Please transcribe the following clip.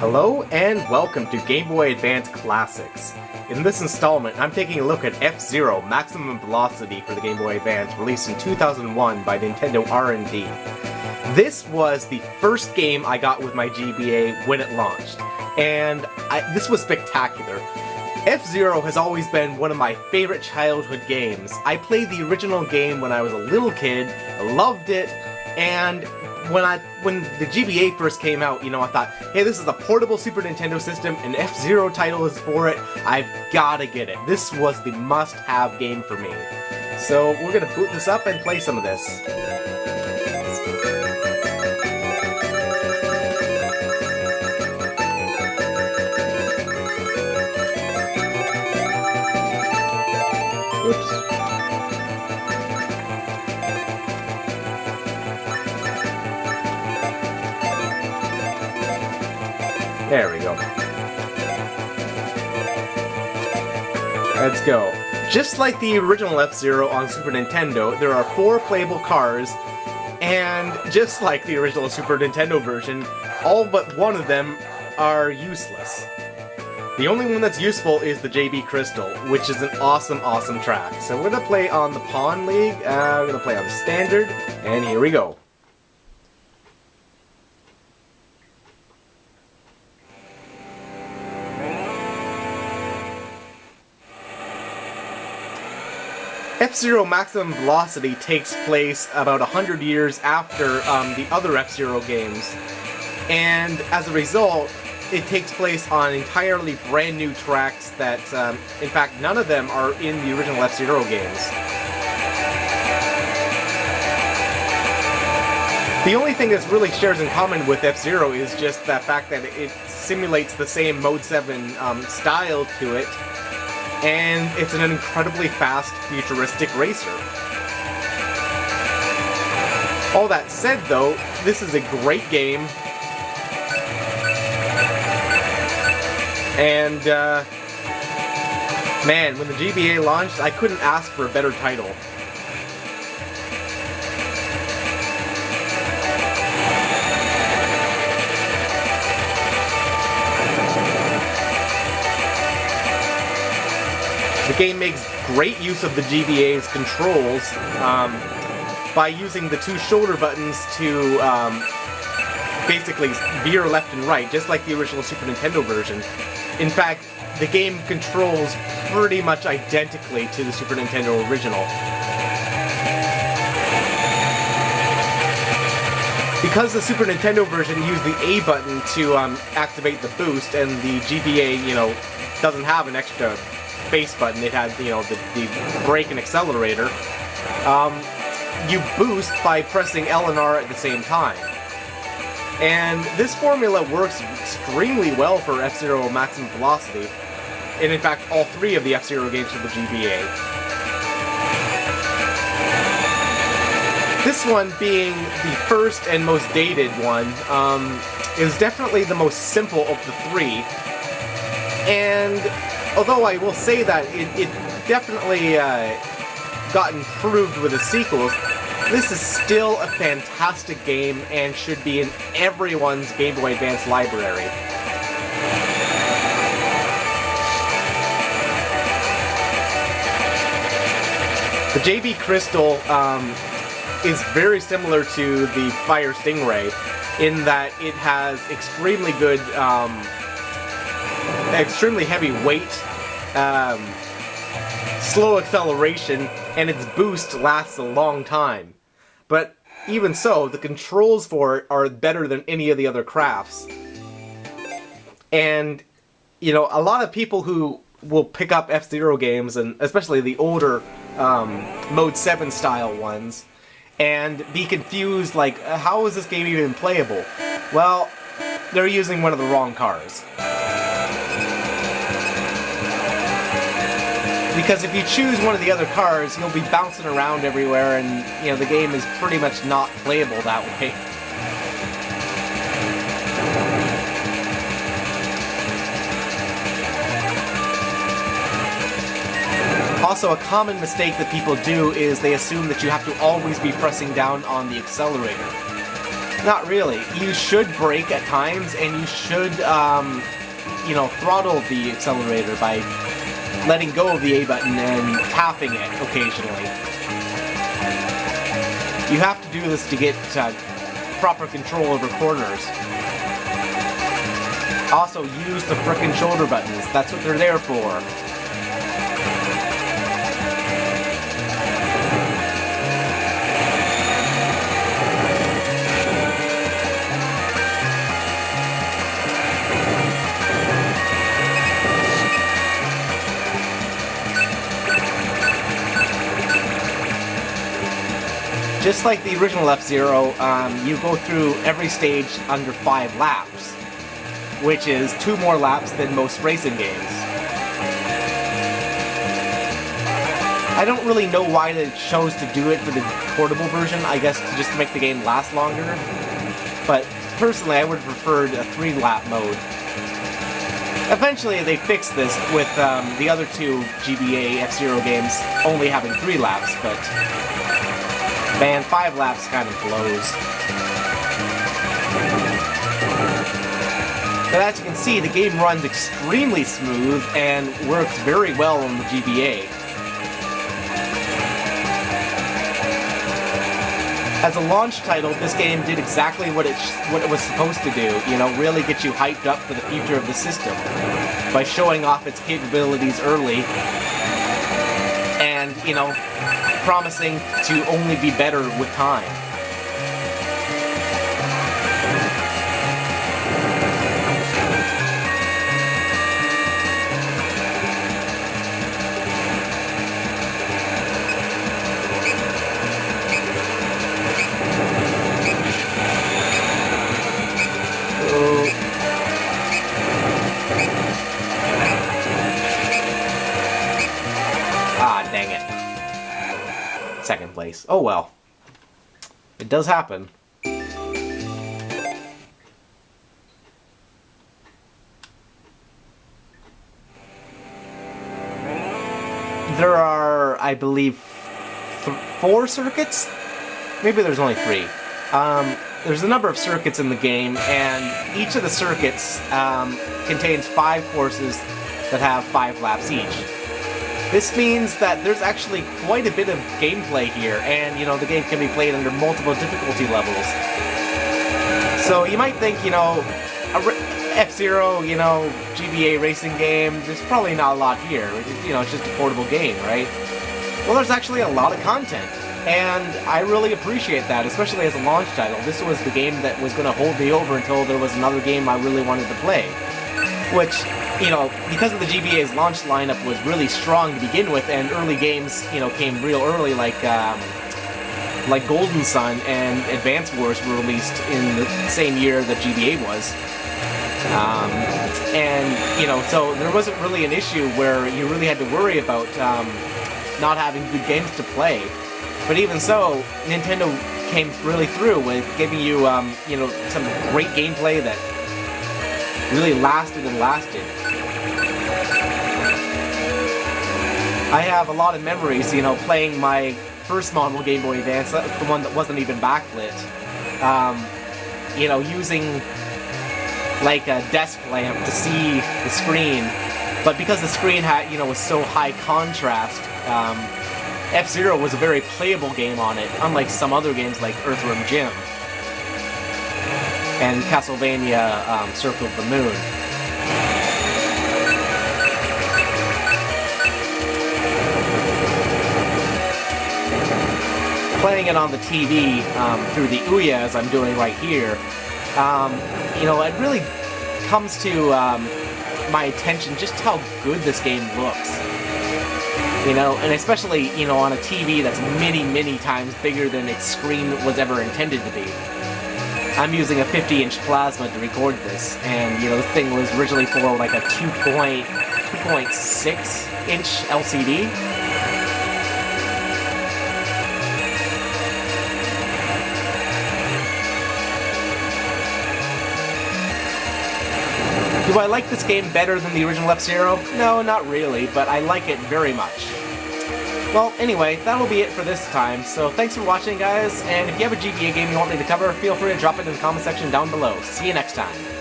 Hello and welcome to Game Boy Advance Classics. In this installment, I'm taking a look at F-Zero Maximum Velocity for the Game Boy Advance, released in 2001 by Nintendo R&D. This was the first game I got with my GBA when it launched, and this was spectacular. F-Zero has always been one of my favorite childhood games. I played the original game when I was a little kid, I loved it, and when the GBA first came out, I thought, hey, this is a portable Super Nintendo system, an F-Zero title is for it, I've gotta get it. This was the must-have game for me. So we're gonna boot this up and play some of this. Oops. There we go. Let's go. Just like the original F-Zero on Super Nintendo, there are 4 playable cars, and just like the original Super Nintendo version, all but one of them are useless. The only one that's useful is the JB Crystal, which is an awesome, awesome track. So we're gonna play on the Pawn League, we're gonna play on the Standard, and here we go. F-Zero Maximum Velocity takes place about 100 years after the other F-Zero games, and as a result, it takes place on entirely brand new tracks that, in fact, none of them are in the original F-Zero games. The only thing this really shares in common with F-Zero is just the fact that it simulates the same Mode 7 style to it, and it's an incredibly fast, futuristic racer. All that said, though, this is a great game, and man, when the GBA launched, I couldn't ask for a better title. The game makes great use of the GBA's controls by using the 2 shoulder buttons to basically veer left and right, just like the original Super Nintendo version. In fact, the game controls pretty much identically to the Super Nintendo original. Because the Super Nintendo version used the A button to activate the boost, and the GBA, doesn't have an extra base button, it had, the brake and accelerator, you boost by pressing L and R at the same time. And this formula works extremely well for F-Zero Maximum Velocity, and in fact all 3 of the F-Zero games for the GBA. This one, being the first and most dated one, is definitely the most simple of the 3, and although I will say that it definitely got improved with the sequels, this is still a fantastic game and should be in everyone's Game Boy Advance library. The JB Crystal is very similar to the Fire Stingray in that it has extremely good extremely heavy weight, slow acceleration, and its boost lasts a long time. But even so, the controls for it are better than any of the other crafts. And, a lot of people who will pick up F-Zero games, and especially the older Mode 7 style ones, and be confused, like, how is this game even playable? Well, they're using one of the wrong cars. Because if you choose one of the other cars, you'll be bouncing around everywhere, and, the game is pretty much not playable that way. Also, a common mistake that people do is they assume that you have to always be pressing down on the accelerator. Not really. You should brake at times, and you should, you know, throttle the accelerator by letting go of the A button and tapping it occasionally. You have to do this to get proper control over corners. Also, use the frickin' shoulder buttons. That's what they're there for. Just like the original F-Zero, you go through every stage under 5 laps, which is 2 more laps than most racing games. I don't really know why they chose to do it for the portable version, I guess just to make the game last longer, but personally I would have preferred a 3-lap mode. Eventually they fixed this with the other 2 GBA F-Zero games only having 3 laps, but man, 5 laps kind of blows. But as you can see, the game runs extremely smooth and works very well on the GBA. As a launch title, this game did exactly what it was supposed to do, you know, really get you hyped up for the future of the system by showing off its capabilities early and, you know, promising to only be better with time. Ah, dang it. Second place. Oh well. It does happen. There are, I believe, 4 circuits? Maybe there's only 3. There's a number of circuits in the game, and each of the circuits contains 5 courses that have 5 laps each. This means that there's actually quite a bit of gameplay here, and, you know, the game can be played under multiple difficulty levels. So you might think, you know, F-Zero, you know, GBA racing game, there's probably not a lot here. You know, it's just a portable game, right? Well, there's actually a lot of content, and I really appreciate that, especially as a launch title. This was the game that was going to hold me over until there was another game I really wanted to play. Which, you know, because of the GBA's launch lineup was really strong to begin with, and early games, you know, came real early, like Golden Sun and Advance Wars were released in the same year that GBA was. And, you know, so there wasn't really an issue where you really had to worry about not having good games to play. But even so, Nintendo came really through with giving you, you know, some great gameplay that really lasted and lasted. I have a lot of memories, you know, playing my first model Game Boy Advance, that was the one that wasn't even backlit. You know, using like a desk lamp to see the screen, but because the screen had, you know, was so high contrast, F-Zero was a very playable game on it, unlike some other games like Earthworm Jim and Castlevania Circle of the Moon. Playing it on the TV through the Ouya, as I'm doing right here, you know, it really comes to my attention just how good this game looks. You know, and especially, you know, on a TV that's many, many times bigger than its screen was ever intended to be. I'm using a 50-inch plasma to record this, and, you know, this thing was originally for like a 2.6-inch LCD. Do I like this game better than the original F-Zero? No, not really, but I like it very much. Well, anyway, that will be it for this time, so thanks for watching, guys, and if you have a GBA game you want me to cover, feel free to drop it in the comment section down below. See you next time!